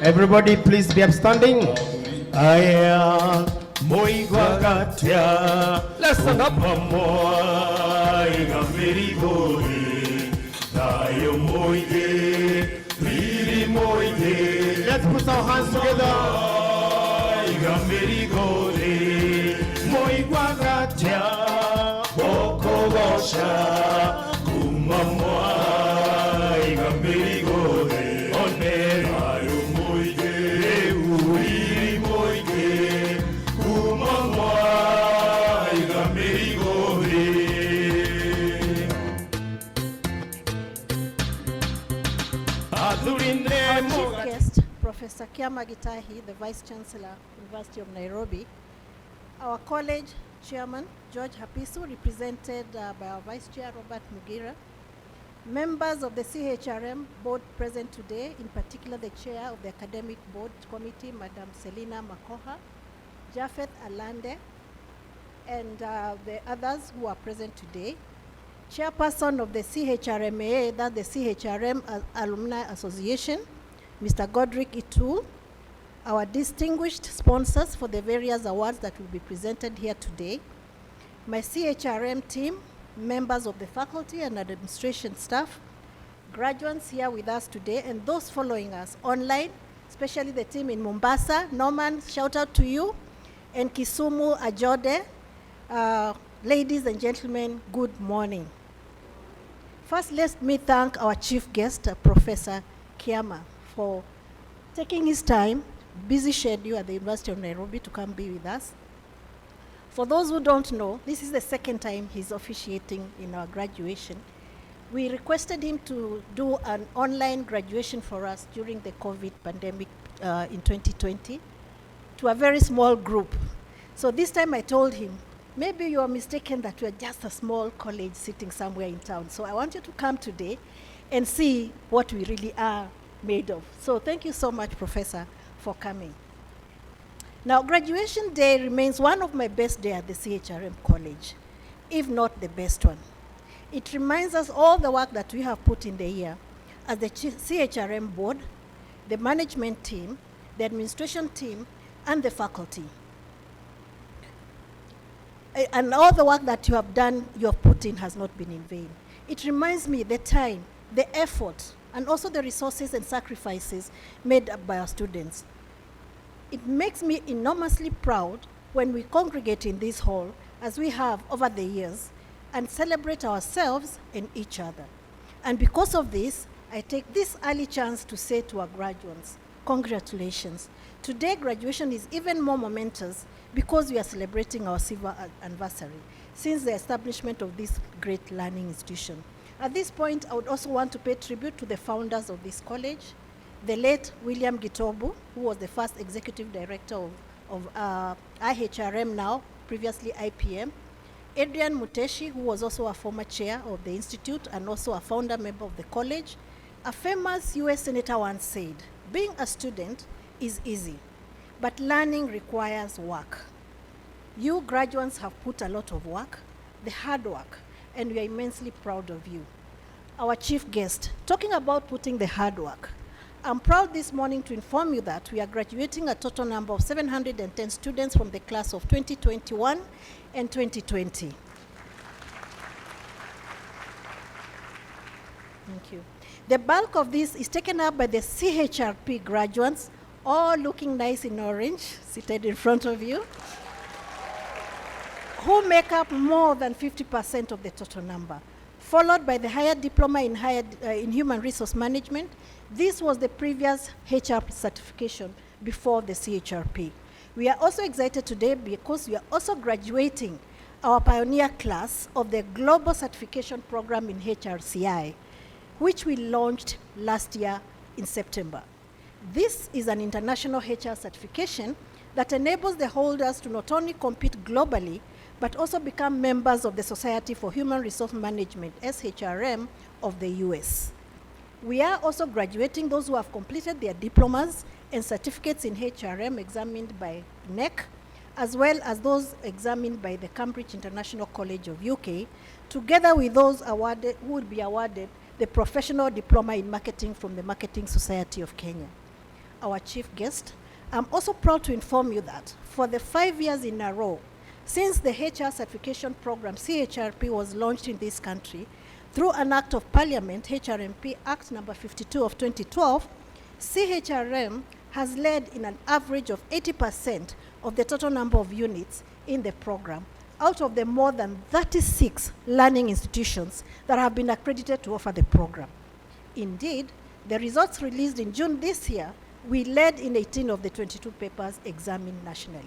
Everybody please be upstanding. Aya moigwa gatia. Let's stand up. Let's put our hands together. Moigwa gatia. Boko gosha. Kumamwa. Our chief guest, Professor Kiama Gitahi, the Vice Chancellor, University of Nairobi. Our college chairman, George Hapisu, represented by our Vice Chair, Robert Mugira. Members of the CHRM board present today, in particular the chair of the academic board committee, Madam Selina Makoha, Jafeth Alande, and the others who are present today. Chairperson of the CHRMA, that's the CHRM Alumni Association, Mr. Godric Itul. Our distinguished sponsors for the various awards that will be presented here today. My CHRM team, members of the faculty and administration staff, graduates here with us today, and those following us online, especially the team in Mombasa. Norman, shout out to you. And Kisumu, Ajode. Ladies and gentlemen, good morning. First, let me thank our chief guest, Professor Kiama, for taking his time, busy schedule at the University of Nairobi to come be with us. For those who don't know, this is the second time he's officiating in our graduation. We requested him to do an online graduation for us during the COVID pandemic in 2020 to a very small group. So this time I told him, maybe you are mistaken that we are just a small college sitting somewhere in town. So I want you to come today and see what we really are made of. So thank you so much, Professor, for coming. Now, graduation day remains one of my best days at the CHRM College, if not the best one. It reminds us all the work that we have put in the year as the CHRM board, the management team, the administration team, and the faculty. And all the work that you have done, you have put in has not been in vain. It reminds me the time, the effort, and also the resources and sacrifices made by our students. It makes me enormously proud when we congregate in this hall, as we have over the years, and celebrate ourselves and each other. And because of this, I take this early chance to say to our graduates, congratulations. Today, graduation is even more momentous because we are celebrating our silver anniversary since the establishment of this great learning institution. At this point, I would also want to pay tribute to the founders of this college, the late William Gitobu, who was the first executive director of IHRM now, previously IPM, Adrian Muteshi, who was also a former chair of the institute and also a founder member of the college. A famous US senator once said, being a student is easy, but learning requires work. You graduates have put a lot of work, the hard work, and we are immensely proud of you. Our chief guest, talking about putting the hard work, I'm proud this morning to inform you that we are graduating a total number of 710 students from the class of 2021 and 2020. Thank you. The bulk of this is taken up by the CHRP graduates, all looking nice in orange, seated in front of you, who make up more than 50% of the total number, followed by the higher diploma in human resource management. This was the previous HR certification before the CHRP. We are also excited today because we are also graduating our pioneer class of the Global Certification Program in HRCI, which we launched last year in September. This is an international HR certification that enables the holders to not only compete globally, but also become members of the Society for Human Resource Management, SHRM, of the US. We are also graduating those who have completed their diplomas and certificates in HRM examined by NEC, as well as those examined by the Cambridge International College of UK, together with those awarded, who will be awarded the Professional Diploma in Marketing from the Marketing Society of Kenya. our chief guest. I'm also proud to inform you that for the 5 years in a row, since the HR certification program, CHRP, was launched in this country, through an act of parliament, HRMP Act number 52 of 2012, CHRM has led in an average of 80% of the total number of units in the program, out of the more than 36 learning institutions that have been accredited to offer the program. Indeed, the results released in June this year, we led in 18 of the 22 papers examined nationally.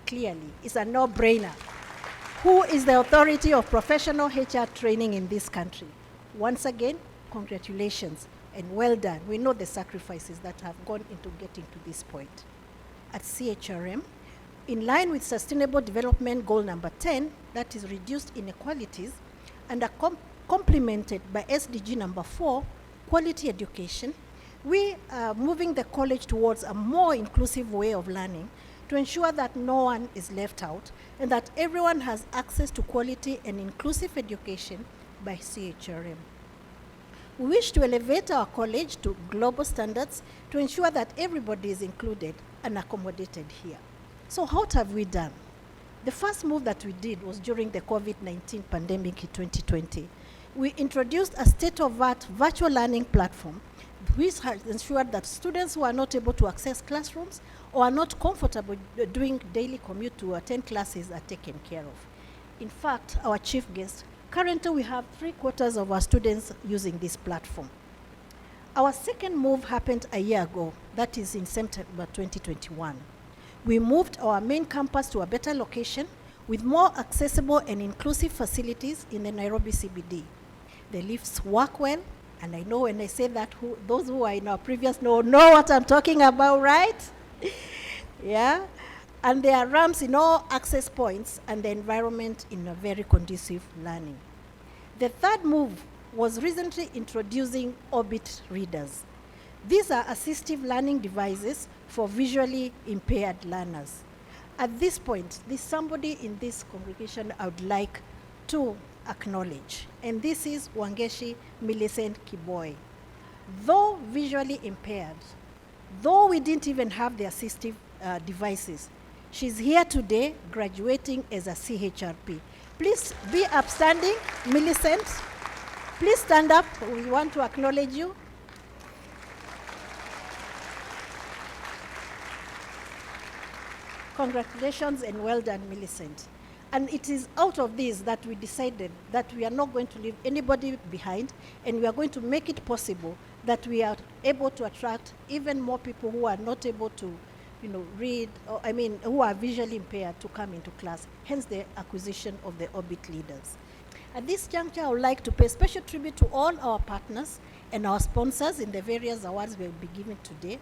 Clearly, it's a no-brainer. Who is the authority of professional HR training in this country? Once again, congratulations and well done. We know the sacrifices that have gone into getting to this point. At CHRM, in line with Sustainable Development Goal number 10, that is reduced inequalities, and are complemented by SDG number 4, quality education, we are moving the college towards a more inclusive way of learning to ensure that no one is left out and that everyone has access to quality and inclusive education by CHRM. We wish to elevate our college to global standards to ensure that everybody is included and accommodated here. So what have we done? The first move that we did was during the COVID-19 pandemic in 2020. We introduced a state-of-the-art virtual learning platform which has ensured that students who are not able to access classrooms or are not comfortable doing daily commute to attend classes are taken care of. In fact, our chief guest, currently we have 3/4 of our students using this platform. Our second move happened a year ago, that is in September 2021. We moved our main campus to a better location with more accessible and inclusive facilities in the Nairobi CBD. The lifts work well, and I know when I say that, those who are in our previous know what I'm talking about, right? Yeah. And there are ramps in all access points and the environment in a very conducive learning. The third move was recently introducing Orbit readers. These are assistive learning devices for visually impaired learners. At this point, there's somebody in this congregation I would like to acknowledge, and this is Wangeshi Millicent Kiboi. Though visually impaired, though we didn't even have the assistive devices, she's here today graduating as a CHRP. Please be upstanding, Millicent. Please stand up. We want to acknowledge you. Congratulations and well done, Millicent. And it is out of this that we decided that we are not going to leave anybody behind, and we are going to make it possible that we are able to attract even more people who are not able to, read, or who are visually impaired to come into class, hence the acquisition of the Orbit leaders. At this juncture, I would like to pay special tribute to all our partners and our sponsors in the various awards we will be giving today,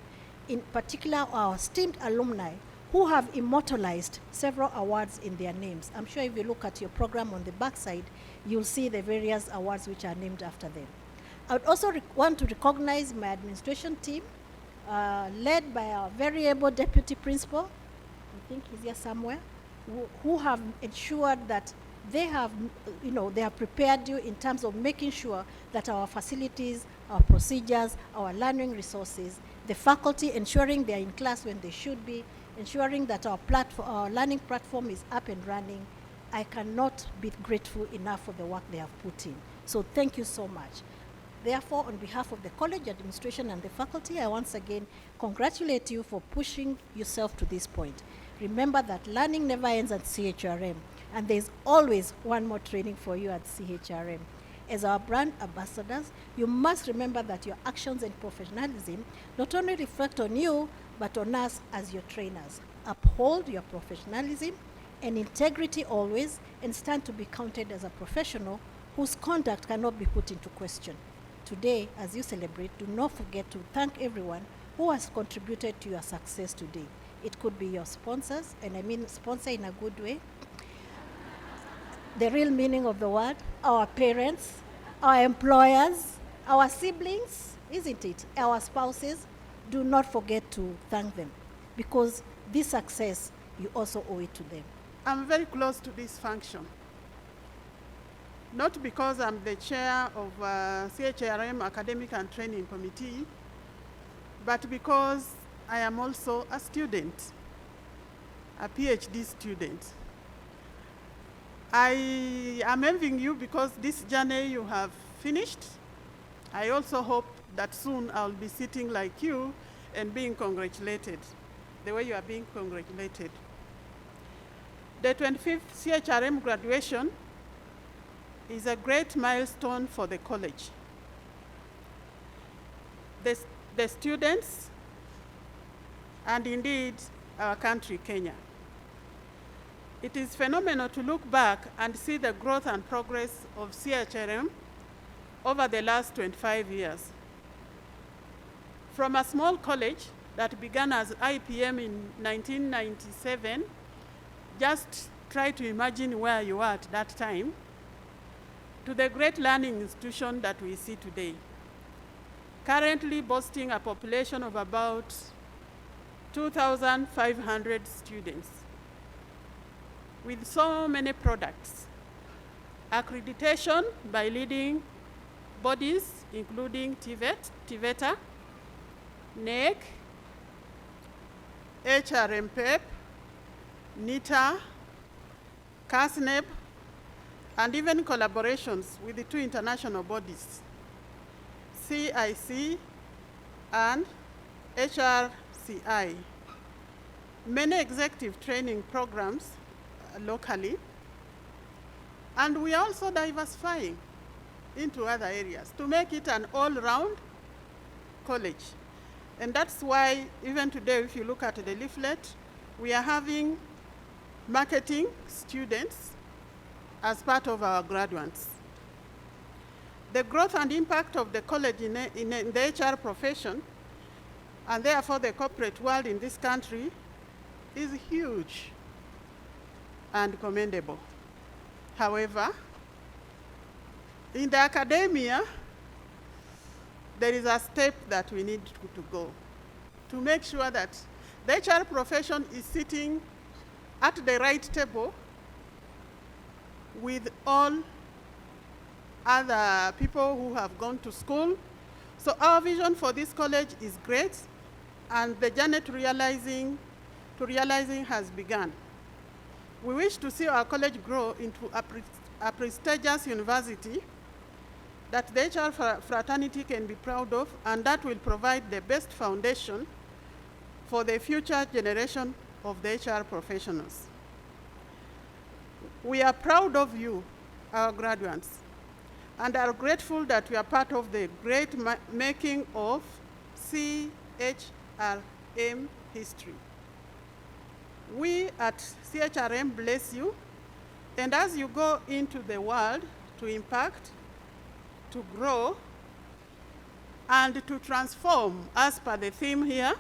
in particular our esteemed alumni who have immortalized several awards in their names. I'm sure if you look at your program on the backside, you'll see the various awards which are named after them. I would also want to recognize my administration team, led by our very able deputy principal, I think he's here somewhere, who have ensured that they have prepared you in terms of making sure that our facilities, our procedures, our learning resources, the faculty ensuring they're in class when they should be, ensuring that our learning platform is up and running. I cannot be grateful enough for the work they have put in. So thank you so much. Therefore, on behalf of the college administration and the faculty, I once again congratulate you for pushing yourself to this point. Remember that learning never ends at CHRM, and there's always one more training for you at CHRM. As our brand ambassadors, you must remember that your actions and professionalism not only reflect on you, but on us as your trainers. Uphold your professionalism and integrity always, and stand to be counted as a professional whose conduct cannot be put into question. Today, as you celebrate, do not forget to thank everyone who has contributed to your success today. It could be your sponsors, and I mean sponsor in a good way, the real meaning of the word, our parents, our employers, our siblings, isn't it? Our spouses. Do not forget to thank them, because this success, you also owe it to them. I'm very close to this function. Not because I'm the chair of CHRM Academic and Training Committee, but because I am also a student, a PhD student. I am envying you because this journey you have finished. I also hope that soon I'll be sitting like you and being congratulated, the way you are being congratulated. The 25th CHRM graduation is a great milestone for the college. The students, and indeed our country, Kenya. It is phenomenal to look back and see the growth and progress of CHRM over the last 25 years. From a small college that began as IPM in 1997, just try to imagine where you were at that time, to the great learning institution that we see today, currently boasting a population of about 2,500 students, with so many products, accreditation by leading bodies including TVETA, NEC, HRMPEP, NITA, CASNEB, and even collaborations with the two international bodies, CIC and HRCI. Many executive training programs locally, and we are also diversifying into other areas to make it an all-round college. And that's why even today, if you look at the leaflet, we are having marketing students as part of our graduates. The growth and impact of the college in the HR profession, and therefore the corporate world in this country, is huge and commendable. However, in the academia, there is a step that we need to go to make sure that the HR profession is sitting at the right table with all other people who have gone to school. So our vision for this college is great, and the journey to realizing has begun. We wish to see our college grow into a prestigious university that the HR fraternity can be proud of, and that will provide the best foundation for the future generation of the HR professionals. We are proud of you, our graduates, and are grateful that we are part of the great making of CHRM history. We at CHRM bless you, and as you go into the world to impact, to grow, and to transform as per the theme here,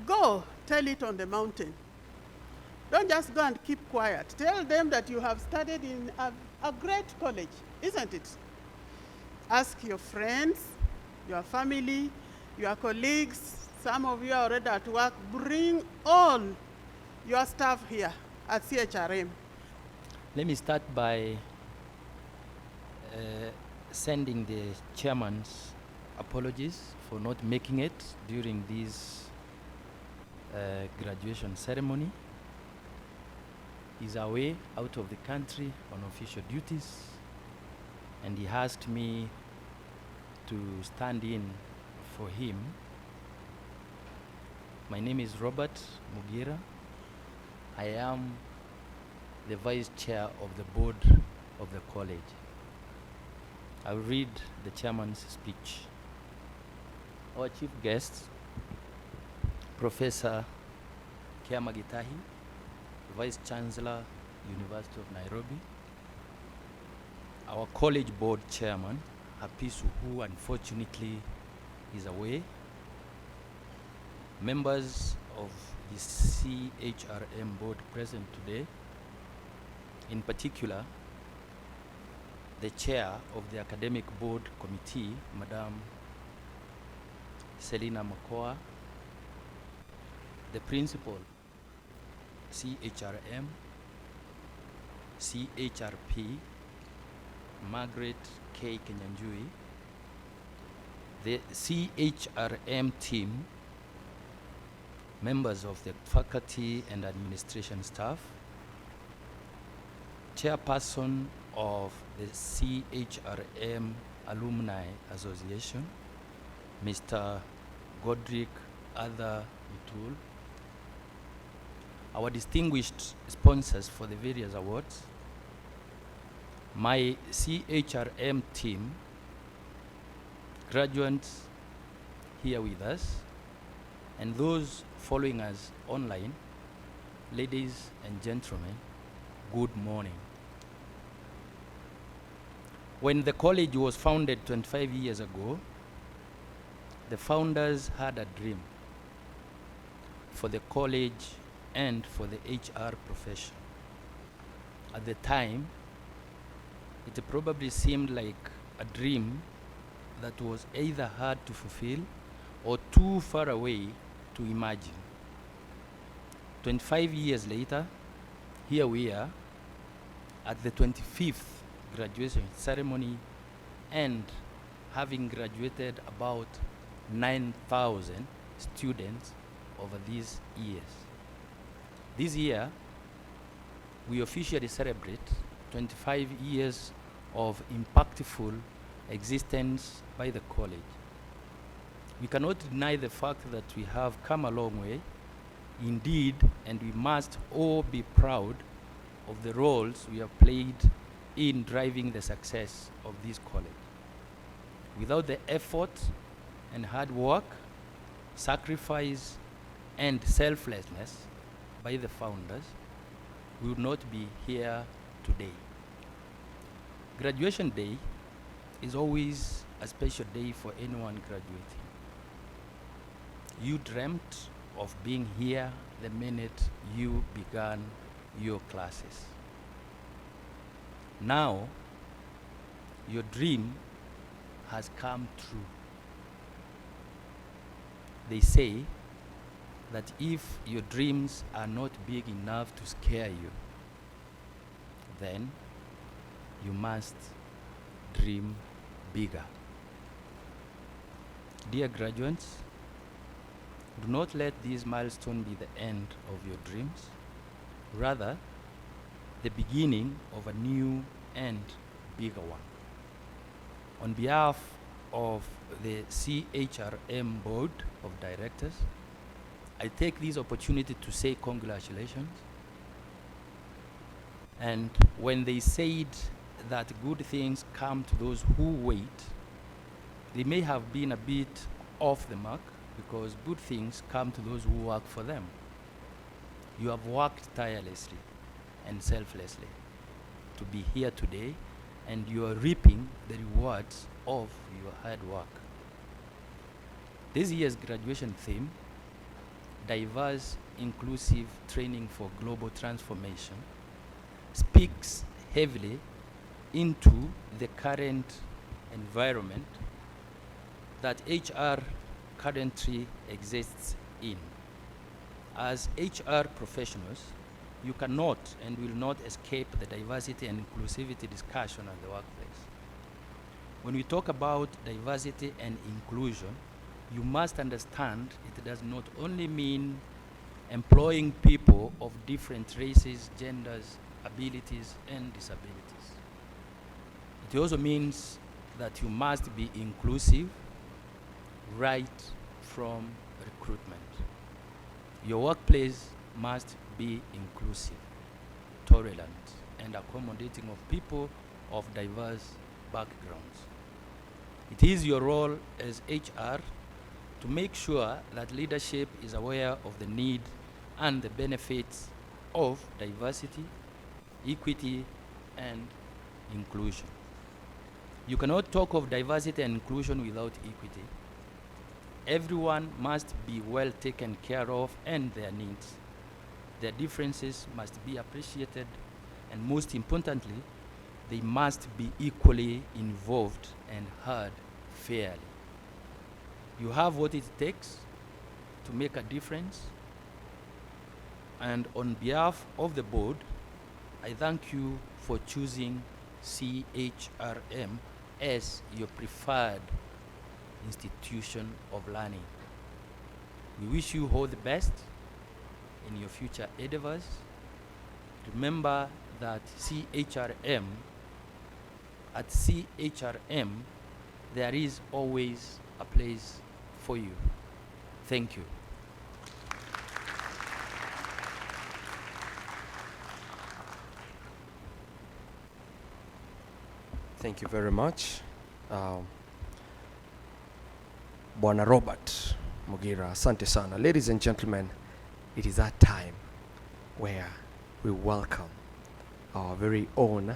go tell it on the mountain. Don't just go and keep quiet. Tell them that you have studied in a great college, isn't it? Ask your friends, your family, your colleagues. Some of you are already at work. Bring all your staff here at CHRM. Let me start by sending the chairman's apologies for not making it during this graduation ceremony. He's away out of the country on official duties, and he asked me to stand in for him. My name is Robert Mugira. I am the vice chair of the board of the college. I'll read the chairman's speech. Our chief guest, Professor Chrm, Vice Chancellor, University of Nairobi. Our college board chairman, Hapisu, who unfortunately is away. Members of the CHRM board present today, in particular, the chair of the academic board committee, Madam Selina Makoa, the principal, CHRM, CHRP, Margaret K. Kenyanjui, The CHRM team, members of the faculty and administration staff, chairperson of the CHRM Alumni Association, Mr. Godric Arthur Mitul, our distinguished sponsors for the various awards, my CHRM team, graduates here with us, and those following us online, ladies and gentlemen, good morning. When the college was founded 25 years ago, the founders had a dream for the college and for the HR profession. At the time, it probably seemed like a dream that was either hard to fulfill or too far away to imagine. 25 years later, here we are at the 25th graduation ceremony, and having graduated about 9,000 students over these years. This year, we officially celebrate 25 years of impactful existence by the college. We cannot deny the fact that we have come a long way, indeed, and we must all be proud of the roles we have played in driving the success of this college. Without the effort and hard work, sacrifice, and selflessness by the founders, we would not be here today. Graduation day is always a special day for anyone graduating. You dreamt of being here the minute you began your classes. Now, your dream has come true. They say that if your dreams are not big enough to scare you, then you must dream bigger. Dear graduates, do not let this milestone be the end of your dreams, rather the beginning of a new and bigger one. On behalf of the CHRM Board of Directors, I take this opportunity to say congratulations. And when they said that good things come to those who wait, they may have been a bit off the mark, because good things come to those who work for them. You have worked tirelessly and selflessly to be here today, and you are reaping the rewards of your hard work. This year's graduation theme, Diverse Inclusive Training for Global Transformation, speaks heavily into the current environment that HR currently exists in. As HR professionals, you cannot and will not escape the diversity and inclusivity discussion at the workplace. When we talk about diversity and inclusion, you must understand it does not only mean employing people of different races, genders, abilities, and disabilities. It also means that you must be inclusive right from recruitment. Your workplace must be inclusive, tolerant, and accommodating of people of diverse backgrounds. It is your role as HR to make sure that leadership is aware of the need and the benefits of diversity, equity, and inclusion. You cannot talk of diversity and inclusion without equity. Everyone must be well taken care of, and their needs. Their differences must be appreciated, and most importantly, they must be equally involved and heard fairly. You have what it takes to make a difference, and on behalf of the board, I thank you for choosing CHRM as your preferred institution of learning. We wish you all the best in your future endeavors. Remember that at CHRM, there is always a place for you. Thank you. Thank you very much. Bwana Robert Mugira, asante sana. Ladies and gentlemen, it is that time where we welcome our very own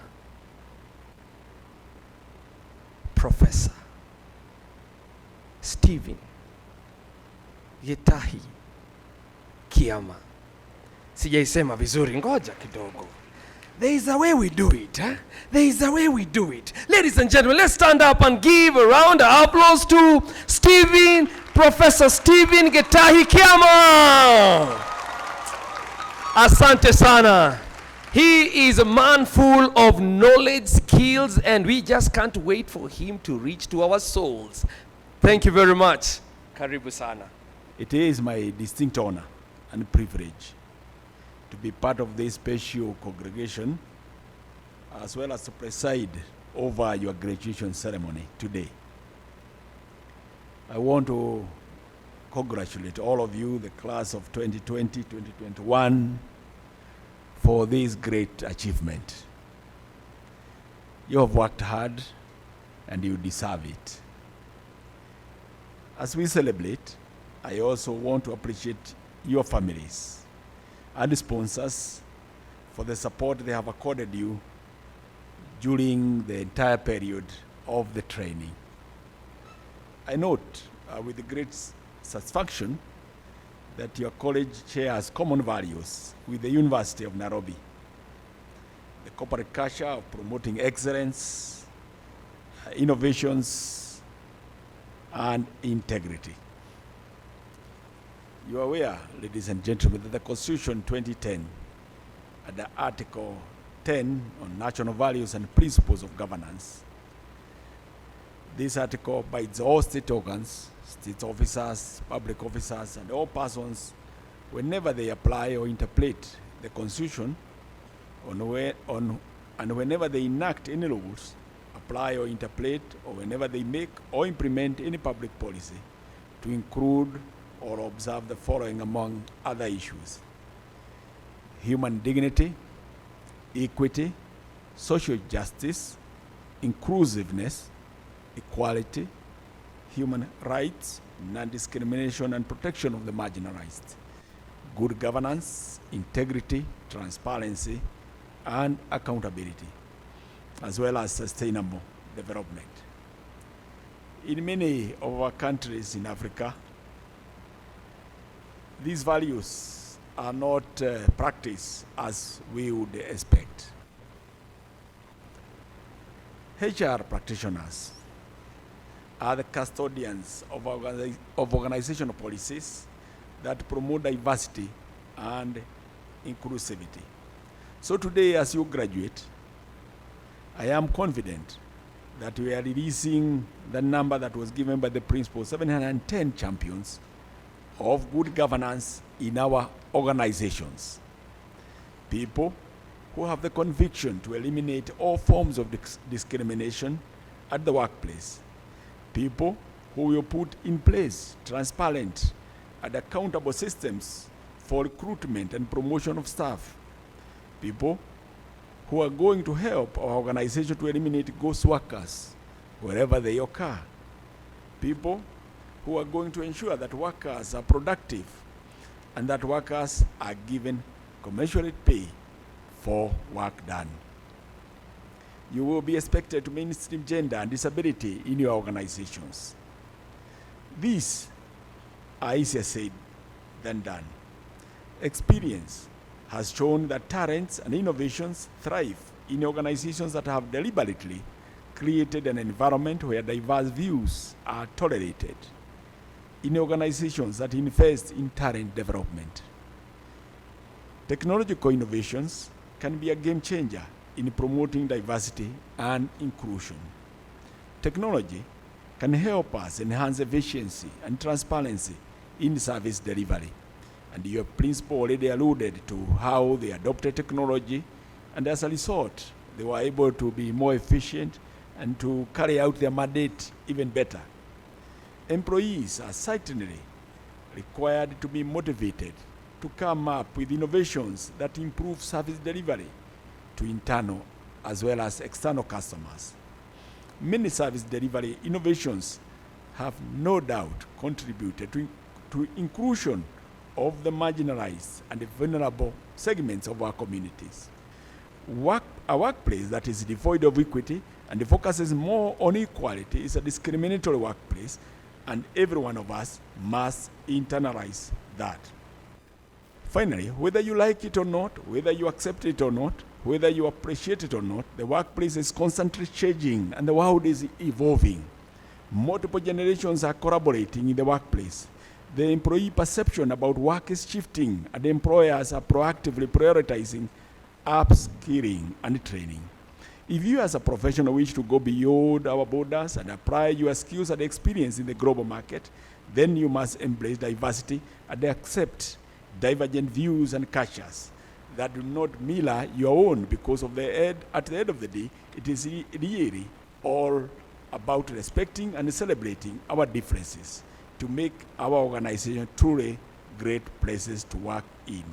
Professor Stephen Gitahi Kiama. Sijaisema vizuri, ngoja kidogo. There is a way we do it, huh? There is a way we do it. Ladies and gentlemen, let's stand up and give a round of applause to Professor Stephen Gitahi Kiama. Asante sana. He is a man full of knowledge, skills, and we just can't wait for him to reach to our souls. Thank you very much. Karibu sana. It is my distinct honor and privilege to be part of this special congregation, as well as to preside over your graduation ceremony today. I want to congratulate all of you, the class of 2020-2021, for this great achievement. You have worked hard and you deserve it. As we celebrate, I also want to appreciate your families and sponsors for the support they have accorded you during the entire period of the training. I note with great satisfaction that your college shares common values with the University of Nairobi. The corporate culture of promoting excellence, innovations, and integrity. You are aware, ladies and gentlemen, that the Constitution 2010, at the Article 10 on national values and principles of governance, this article bids all state organs, state officers, public officers, and all persons, whenever they apply or interpret the Constitution, and whenever they enact any rules, apply or interpret, or whenever they make or implement any public policy, to include or observe the following among other issues: human dignity, equity, social justice, inclusiveness, equality, human rights, non-discrimination and protection of the marginalized, good governance, integrity, transparency, and accountability, as well as sustainable development. In many of our countries in Africa, these values are not practiced as we would expect. HR practitioners are the custodians of organizational policies that promote diversity and inclusivity. So today, as you graduate, I am confident that we are releasing the number that was given by the principal, 710 champions of good governance in our organizations. People who have the conviction to eliminate all forms of discrimination at the workplace. People who will put in place transparent and accountable systems for recruitment and promotion of staff. People who are going to help our organization to eliminate ghost workers wherever they occur. People who are going to ensure that workers are productive and that workers are given commensurate pay for work done. You will be expected to mainstream gender and disability in your organizations. These are easier said than done. Experience has shown that talents and innovations thrive in organizations that have deliberately created an environment where diverse views are tolerated, in organizations that invest in talent development. Technological innovations can be a game changer in promoting diversity and inclusion. Technology can help us enhance efficiency and transparency in service delivery. And your principal already alluded to how they adopted technology, and as a result, they were able to be more efficient and to carry out their mandate even better. Employees are certainly required to be motivated to come up with innovations that improve service delivery to internal as well as external customers. Many service delivery innovations have no doubt contributed to inclusion of the marginalized and the vulnerable segments of our communities. A workplace that is devoid of equity and focuses more on equality is a discriminatory workplace, and every one of us must internalize that. Finally, whether you like it or not, whether you accept it or not, whether you appreciate it or not, the workplace is constantly changing and the world is evolving. Multiple generations are collaborating in the workplace. The employee perception about work is shifting, and employers are proactively prioritizing upskilling and training. If you as a professional wish to go beyond our borders and apply your skills and experience in the global market, then you must embrace diversity and accept divergent views and cultures that do not mirror your own, because at the end of the day, it is really all about respecting and celebrating our differences to make our organization truly great places to work in.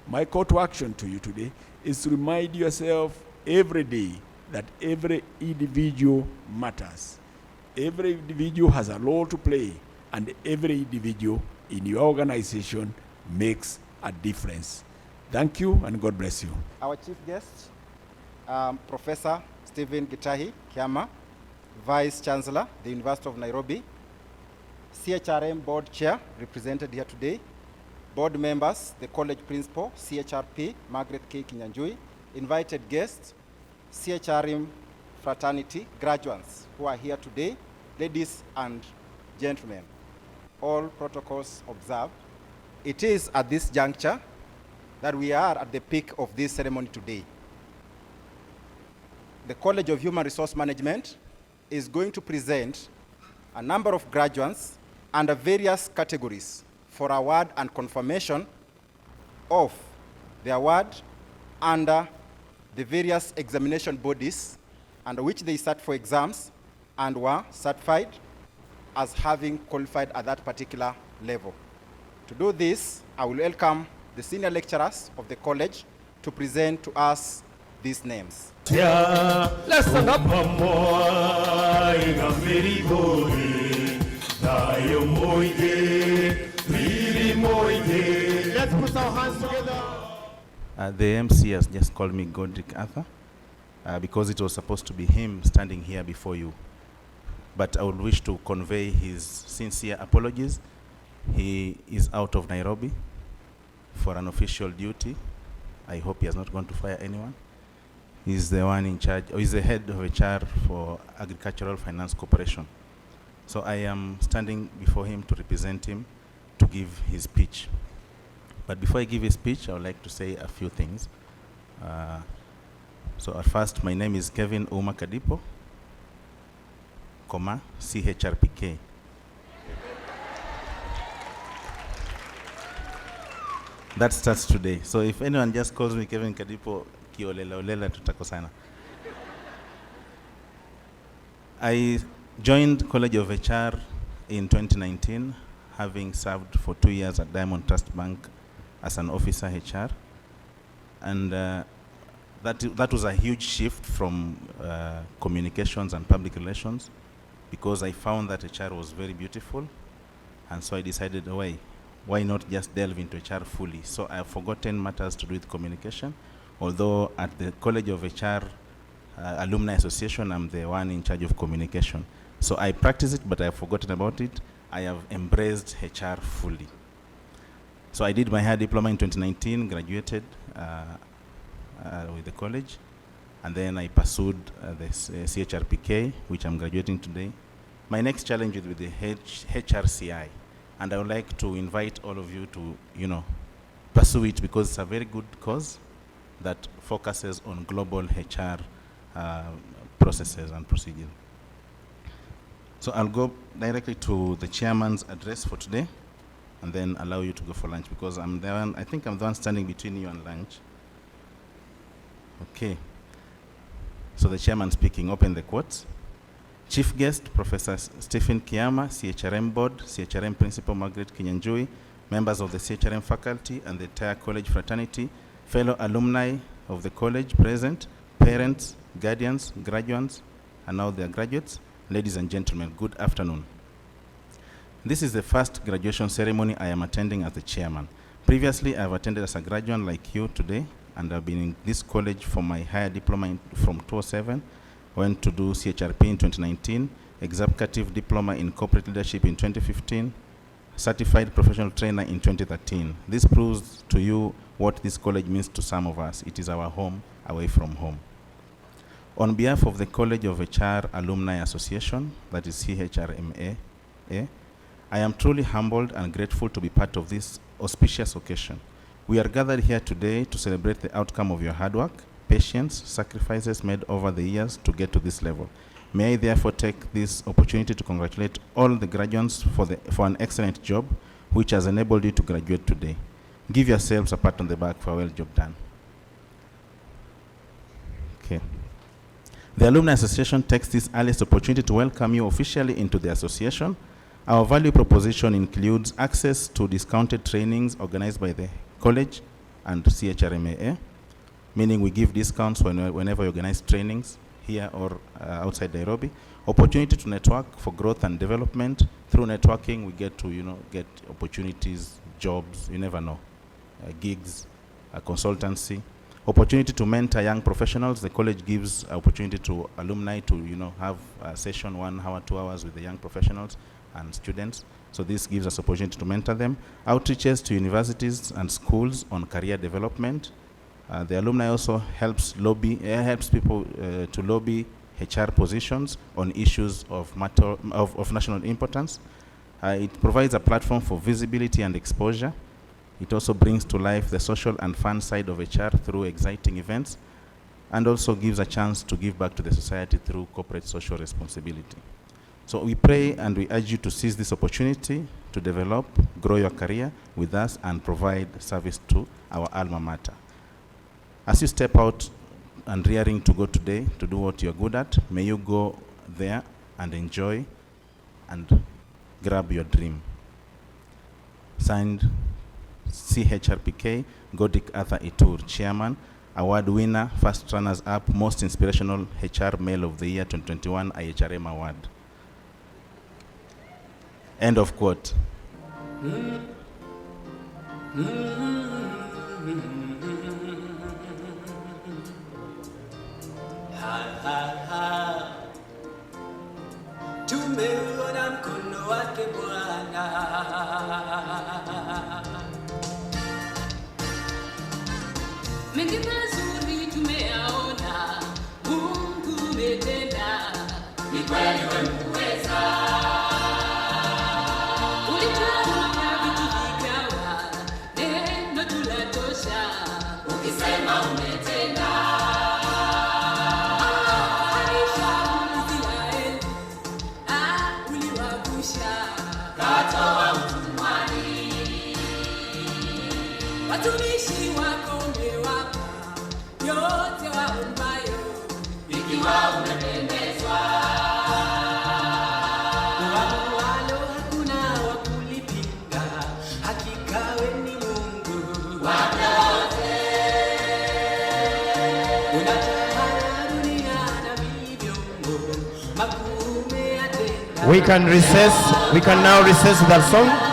My call to action to you today is to remind yourself every day that every individual matters. Every individual has a role to play, and every individual in your organization makes a difference. Thank you, and God bless you. Our chief guest, Professor Stephen Gitahi Kiama, Vice Chancellor, the University of Nairobi, CHRM Board Chair, represented here today, board members, the college principal, CHRP, Margaret K. Kinyanjui, invited guests, CHRM fraternity, graduates who are here today, ladies and gentlemen, all protocols observed. It is at this juncture that we are at the peak of this ceremony today. The College of Human Resource Management is going to present a number of graduates under various categories for award and confirmation of the award under the various examination bodies under which they sat for exams and were certified as having qualified at that particular level. To do this, I will welcome the senior lecturers of the college to present to us these names. Let's stand up. Let's put our hands together. The MC has just called me Godric Arthur because it was supposed to be him standing here before you. But I would wish to convey his sincere apologies. He is out of Nairobi for an official duty. I hope he has not gone to fire anyone. He's the one in charge, or he's the head of HR for Agricultural Finance Corporation. So I am standing before him to represent him to give his speech. But before I give his speech, I would like to say a few things. So at first, my name is Kevin Uma Kadipo, CHRPK. That starts today. So if anyone just calls me Kevin Kadipo, kiolela tutakosana. I joined College of HR in 2019, having served for 2 years at Diamond Trust Bank as an officer HR. And that was a huge shift from communications and public relations, because I found that HR was very beautiful. And so I decided, why not just delve into HR fully? So I have forgotten matters to do with communication, although at the College of HR Alumni Association, I'm the one in charge of communication. So I practice it, but I have forgotten about it. I have embraced HR fully. So I did my higher diploma in 2019, graduated with the college, and then I pursued the CHRPK, which I'm graduating today. My next challenge is with the HRCI, and I would like to invite all of you to, pursue it, because it's a very good cause that focuses on global HR processes and procedures. So I'll go directly to the chairman's address for today and then allow you to go for lunch because I'm the one, I think I'm the one standing between you and lunch. Okay. So the chairman speaking, open the quotes. Chief guest, Professor Stephen Kiama, CHRM board, CHRM principal Margaret Kinyanjui, members of the CHRM faculty and the entire college fraternity, fellow alumni of the college present, parents, guardians, graduates, and now they are graduates. Ladies and gentlemen, good afternoon. This is the first graduation ceremony I am attending as the chairman. Previously, I have attended as a graduate like you today, and I've been in this college for my higher diploma from 2007, went to do CHRP in 2019, executive diploma in corporate leadership in 2015, certified professional trainer in 2013. This proves to you what this college means to some of us. It is our home away from home. On behalf of the College of HR Alumni Association, that is CHRMA, I am truly humbled and grateful to be part of this auspicious occasion. We are gathered here today to celebrate the outcome of your hard work, patience, sacrifices made over the years to get to this level. May I therefore take this opportunity to congratulate all the graduates for an excellent job, which has enabled you to graduate today. Give yourselves a pat on the back for a well job done. Okay. The Alumni Association takes this earliest opportunity to welcome you officially into the association. Our value proposition includes access to discounted trainings organized by the college and CHRMA, meaning we give discounts whenever we organize trainings here or outside Nairobi. Opportunity to network for growth and development. Through networking, we get to get opportunities, jobs, you never know, gigs, consultancy. Opportunity to mentor young professionals. The college gives opportunity to alumni to have a session 1 hour, 2 hours with the young professionals and students. So this gives us opportunity to mentor them. Outreaches to universities and schools on career development. The alumni also helps people to lobby HR positions on issues of national importance. It provides a platform for visibility and exposure. It also brings to life the social and fun side of HR through exciting events, and also gives a chance to give back to the society through corporate social responsibility. So we pray and we urge you to seize this opportunity to develop, grow your career with us and provide service to our alma mater. As you step out and rearing to go today to do what you're good at, may you go there and enjoy and grab your dream. Signed, CHRPK, Godic Arthur Itur, Chairman, Award winner, first runners-up, Most Inspirational HR Male of the Year 2021 IHRM Award. End of quote. Tumeona mkono wake Bwana. Mengi mazuri tumeyaona, Mungu umetenda, ni kweli wewe muweza. Ulitenda vitu vikawa, neno tulatosha, ukisema umetenda. Katoa utumwani, watumishi wako umewapa yote waombayo, ikiwa umependezwa. Walo hakuna wa kulipinga, hakika wewe ni Mungu wa wote. Unatawala dunia na vilivyomo, makuu umeyatenda. We can now recess with that song.